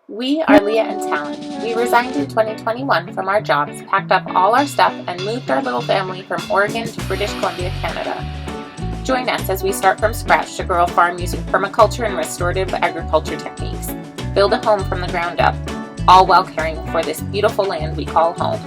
We are Leah and Talon. We resigned in 2021 from our jobs, packed up all our stuff, and moved our little family from Oregon to British Columbia, Canada. Join us as we start from scratch to grow a farm using permaculture and restorative agriculture techniques. Build a home from the ground up, all while caring for this beautiful land we call home.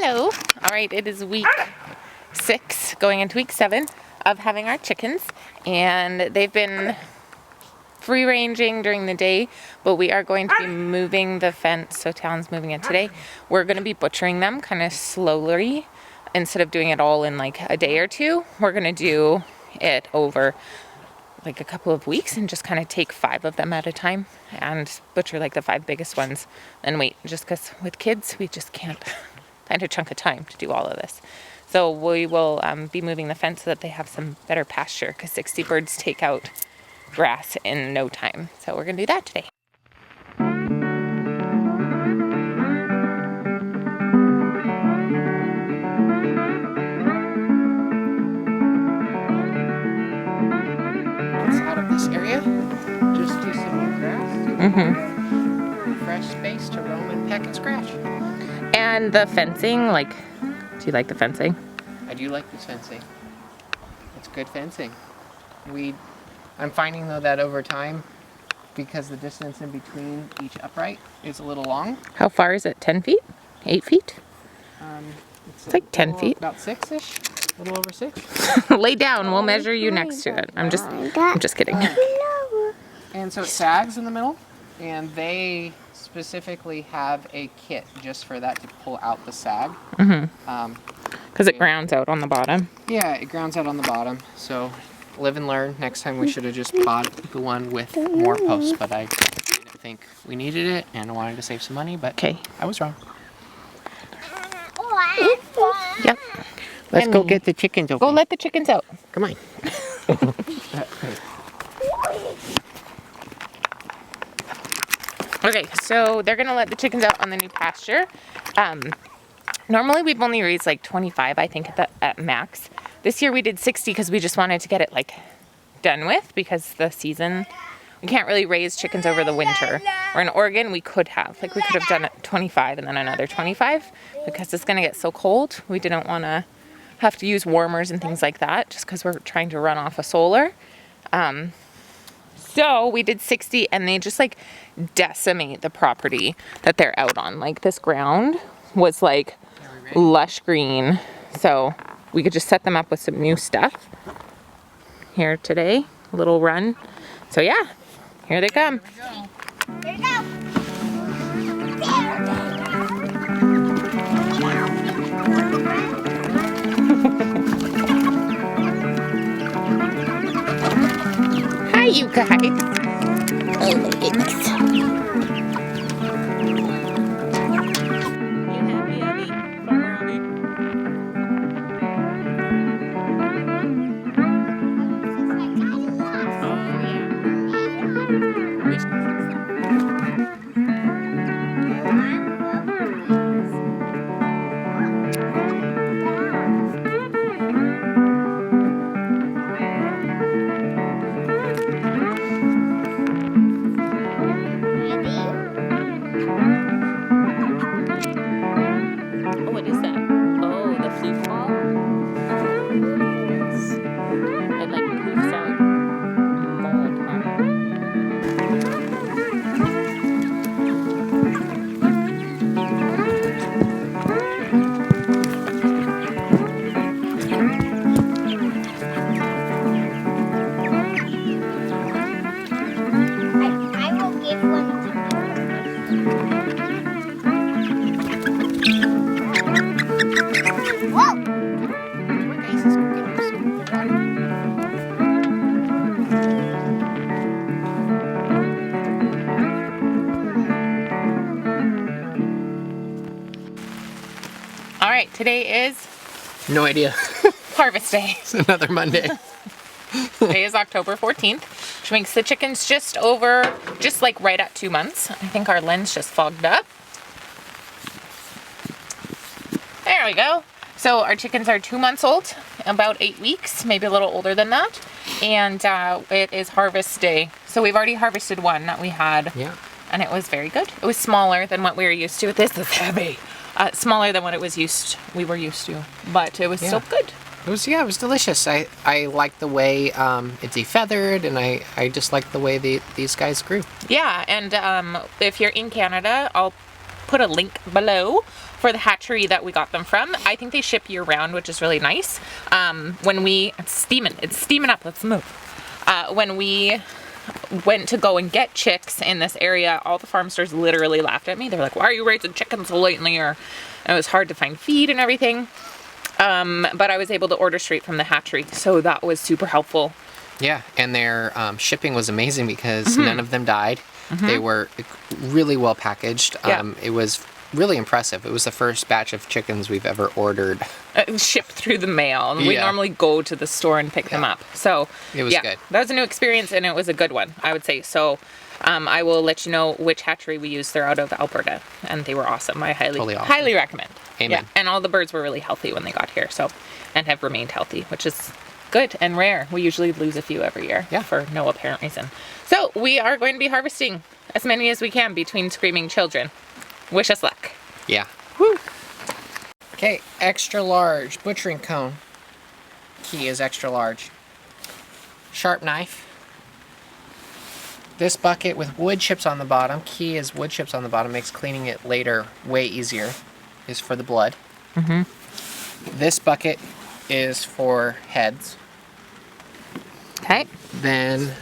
Hello. All right, it is week 6, going into week 7 of having our chickens, and they've been free ranging during the day, but we are going to be moving the fence, so Talon's moving it today. We're going to be butchering them kind of slowly. Instead of doing it all in like a day or two, we're going to do it over like a couple of weeks and just kind of take 5 of them at a time and butcher like the 5 biggest ones and wait, just because with kids we just can't find a chunk of time to do all of this. So we will be moving the fence so that they have some better pasture, because 60 birds take out grass in no time. So we're going to do that today. Out of this area, just do some new grass. Fresh space to roam and peck and scratch. And the fencing, like, do you like the fencing? I do like this fencing. It's good fencing. I'm finding though that over time, because the distance in between each upright is a little long. How far is it? 10 feet? 8 feet? It's like 10 feet. About 6-ish. A little over 6. Lay down. We'll measure you next to it. I'm just kidding. And so it sags in the middle, and they specifically have a kit just for that to pull out the sag. Because it grounds out on the bottom. Yeah, it grounds out on the bottom. So live and learn. Next time we should have just bought the one with more posts, but I didn't think we needed it and I wanted to save some money, but Okay. I was wrong. Yep. Let's go get the chickens open. Go let the chickens out. Come on. Okay, so they're gonna let the chickens out on the new pasture. Normally we've only raised like 25, I think, at max. This year we did 60 because we just wanted to get it like done with, because the season, we can't really raise chickens over the winter. Or in Oregon we could have done it 25 and then another 25, because it's gonna get so cold. We didn't want to have to use warmers and things like that, just because we're trying to run off of solar. So we did 60, and they just like decimate the property that they're out on. Like this ground was like lush green, so we could just set them up with some new stuff here today. A little run. So yeah, here they come. Here we go. you guys. Oh my goodness. You happy, Abby? Farmer Abby? Oh, yeah. Wish- Oh, what is that? Oh, the fluke ball? It like poofs out mold, huh? I will give one to Whoa! Come on, guys, let's go get her some water. All right, today is No idea. harvest day. It's another Monday. Today is October 14th, which makes the chickens just like right at 2 months. I think our lens just fogged up. There we go. So our chickens are 2 months old, about 8 weeks, maybe a little older than that. And it is harvest day. So we've already harvested one that we had. Yeah. And it was very good. It was smaller than what we were used to. This is heavy. Smaller than what we were used to, but it was still good. It was delicious. I like the way it's defeathered, and I just like the way these guys grew. Yeah, and if you're in Canada, I'll put a link below for the hatchery that we got them from. I think they ship year round, which is really nice. It's steaming up, let's move. When we went to go and get chicks in this area, all the farm stores literally laughed at me. They're like, why are you raising chickens so late in the year? And it was hard to find feed and everything. But I was able to order straight from the hatchery, so that was super helpful. Yeah, and their shipping was amazing because none of them died. They were really well packaged. Yeah. It was really impressive. It was the first batch of chickens we've ever ordered. Shipped through the mail, and we Yeah. normally go to the store and pick them up. So It was good. That was a new experience, and it was a good one, I would say. So I will let you know which hatchery we used. They're out of Alberta, and they were awesome. I Totally awesome. highly recommend. Amen. Yeah, and all the birds were really healthy when they got here, and have remained healthy, which is good and rare. We usually lose a few every year for no apparent reason. So we are going to be harvesting as many as we can between screaming children. Wish us luck. Yeah. Woo. Okay, extra large butchering cone. Key is extra large. Sharp knife. This bucket with wood chips on the bottom, key is wood chips on the bottom, makes cleaning it later way easier, is for the blood. This bucket is for heads. Okay. Then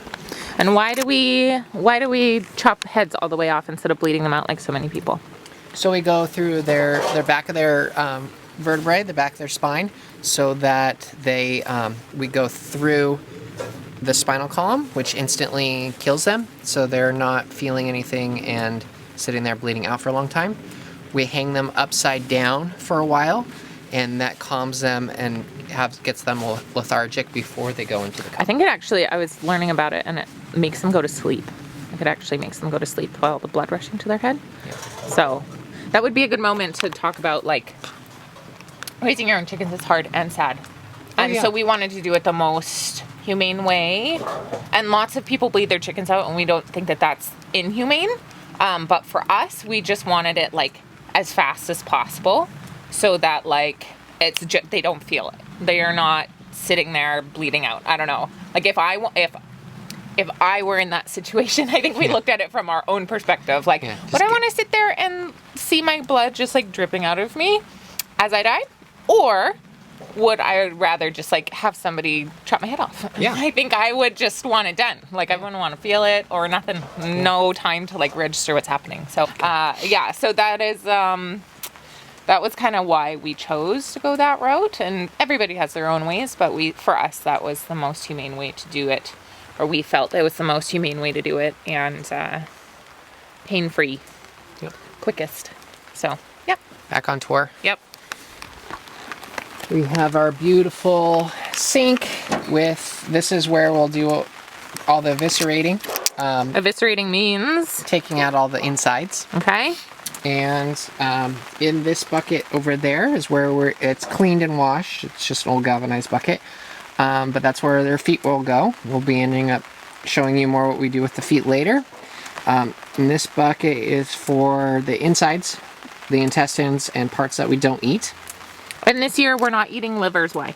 And why do we chop heads all the way off instead of bleeding them out like so many people? so we go through their back of their vertebrae, the back of their spine, so that we go through the spinal column, which instantly kills them, so they're not feeling anything and sitting there bleeding out for a long time. We hang them upside down for a while, and that calms them and gets them lethargic before they go into the I cup. think I was learning about it, and it makes them go to sleep. Like it actually makes them go to sleep while the blood rushing to their head. Yeah. So that would be a good moment to talk about, like, raising your own chickens is hard and sad. And yeah. so we wanted to do it the most humane way. And lots of people bleed their chickens out, and we don't think that that's inhumane. But for us, we just wanted it, like, as fast as possible so that, like, they don't feel it. They are not sitting there bleeding out. I don't know. Like, if I were in that situation, I think we looked at it from our own perspective. Like, would I want to sit there and see my blood just, like, dripping out of me as I die? Or would I rather just, like, have somebody chop my head off? Yeah. I think I would just want it done. Like, I wouldn't want to feel it or nothing. No time to, like, register what's happening. So, yeah, so that is... that was kind of why we chose to go that route, and everybody has their own ways, but for us, that was the most humane way to do it. or we felt it was the most humane way to do it, and pain-free, Yep. quickest. So, yep, Back on tour. yep. We have our beautiful sink with, this is where we'll do all the eviscerating, Eviscerating means, taking out all the insides. okay, And in this bucket over there is where it's cleaned and washed. It's just an old galvanized bucket. But that's where their feet will go. We'll be ending up showing you more what we do with the feet later. And this bucket is for the insides, the intestines, and parts that we don't eat. and this year we're not eating livers. Why?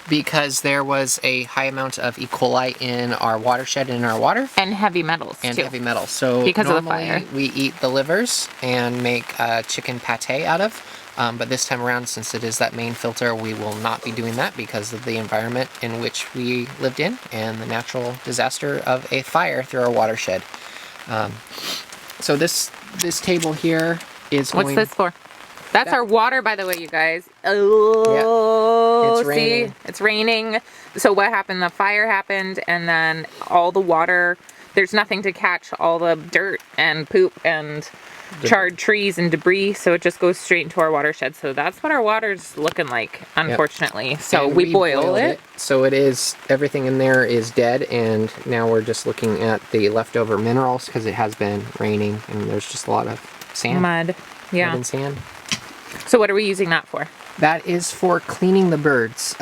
Because there was a high amount of E. coli in our watershed and in our water. And heavy metals, And too. heavy metals. So Because of the normally fire. we eat the livers and make chicken pate out of. But this time around, since it is that main filter, we will not be doing that because of the environment in which we lived in and the natural disaster of a fire through our watershed. So this table here is What's going... this for? That's our water, by the way, you guys. Oh, It's raining. See? It's raining. So what happened? The fire happened, and then all the water, there's nothing to catch all the dirt and poop and charred trees and debris, so it just goes straight into our watershed. So that's what our water's looking like, unfortunately. So And we boil boiled it. So it is, everything in there is dead, and now we're just looking at the leftover minerals because it has been raining and there's just a lot of sand. Mud. Mud Yeah. and sand. So what are we using that for? That is for cleaning the birds,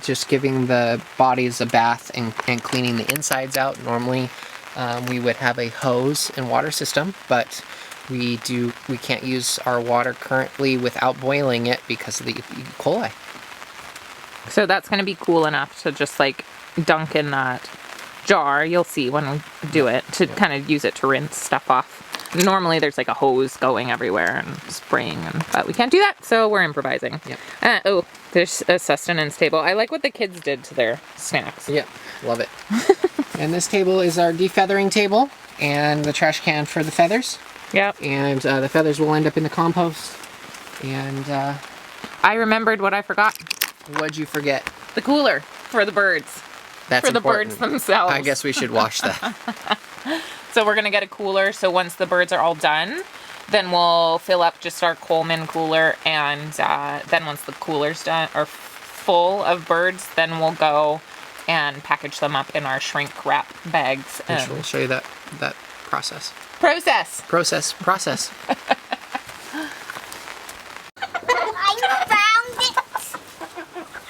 just giving the bodies a bath and cleaning the insides out. Normally we would have a hose and water system, but we can't use our water currently without boiling it because of the E. coli. So that's going to be cool enough to just like dunk in that jar. You'll see when we do it, to kind of use it to rinse stuff off. Normally there's like a hose going everywhere and spraying, but we can't do that, so we're improvising. Yep. Oh, there's a sustenance table. I like what the kids did to their snacks. Yep, love it. And this table is our defeathering table and the trash can for the feathers. Yep. And the feathers will end up in the compost. And I remembered what I forgot. what'd you forget? The cooler for the birds. That's For the important. birds themselves. I guess we should wash that. So we're gonna get a cooler, so once the birds are all done, then we'll fill up just our Coleman cooler, and then once the cooler's done, or full of birds, then we'll go and package them up in our shrink wrap bags. We'll show you that process. Process. Process. I found it.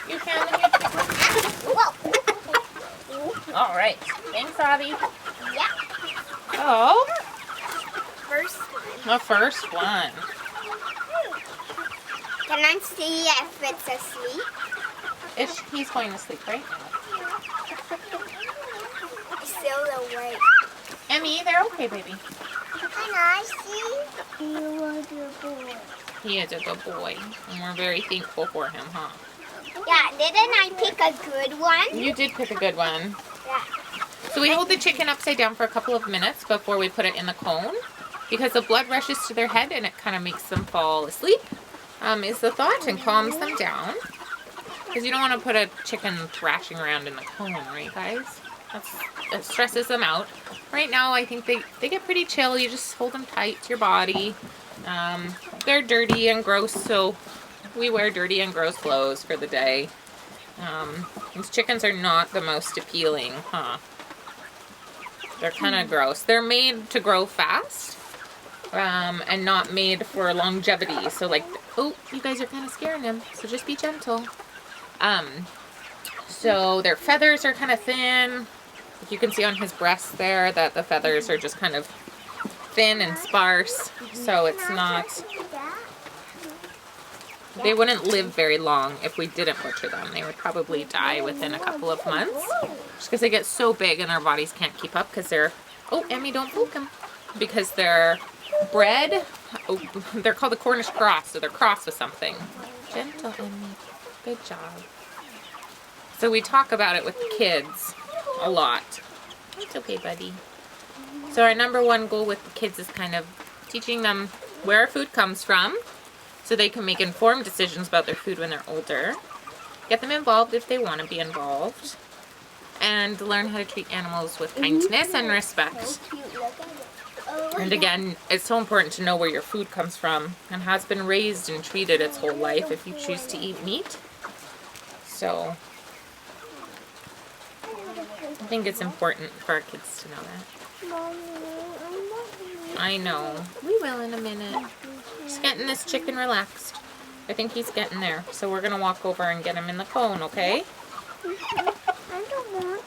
You found it. Whoa. All right. Thanks, Abby. Yeah. Oh, First one. the first one. Can I see if it's asleep? He's going to sleep right now. It's still awake. Emmy, they're okay, baby. Can I see? You are the boy. He is a good boy, and we're very thankful for him, huh? Yeah, didn't I pick a good one? You did pick a good one. Yeah. So we hold the chicken upside down for a couple of minutes before we put it in the cone, because the blood rushes to their head and it kind of makes them fall asleep, is the thought, and calms them down. Because you don't want to put a chicken thrashing around in the cone, right, guys? It stresses them out. Right now, I think they get pretty chill. You just hold them tight to your body. They're dirty and gross, so we wear dirty and gross clothes for the day. These chickens are not the most appealing, huh? They're kind of gross. They're made to grow fast, and not made for longevity. So like, oh, you guys are kind of scaring them, so just be gentle. So their feathers are kind of thin. Like you can see on his breast there that the feathers are just kind of thin and sparse. So it's not, they wouldn't live very long if we didn't butcher them. They would probably die within a couple of months, just because they get so big and their bodies can't keep up, because they're, oh, Emmy, don't poke them, because they're bred, oh, they're called the Cornish cross, so they're crossed with something. Gentle, Emmy. Good job. So we talk about it with the kids a lot. It's okay, buddy. So our number one goal with the kids is kind of teaching them where our food comes from, so they can make informed decisions about their food when they're older. Get them involved if they want to be involved. and learn how to treat animals with kindness and respect. And again, it's so important to know where your food comes from and has been raised and treated its whole life if you choose to eat meat. So I think it's important for our kids to know that. I know. We will in a minute. Just getting this chicken relaxed. I think he's getting there. So we're going to walk over and get him in the cone, okay? I don't want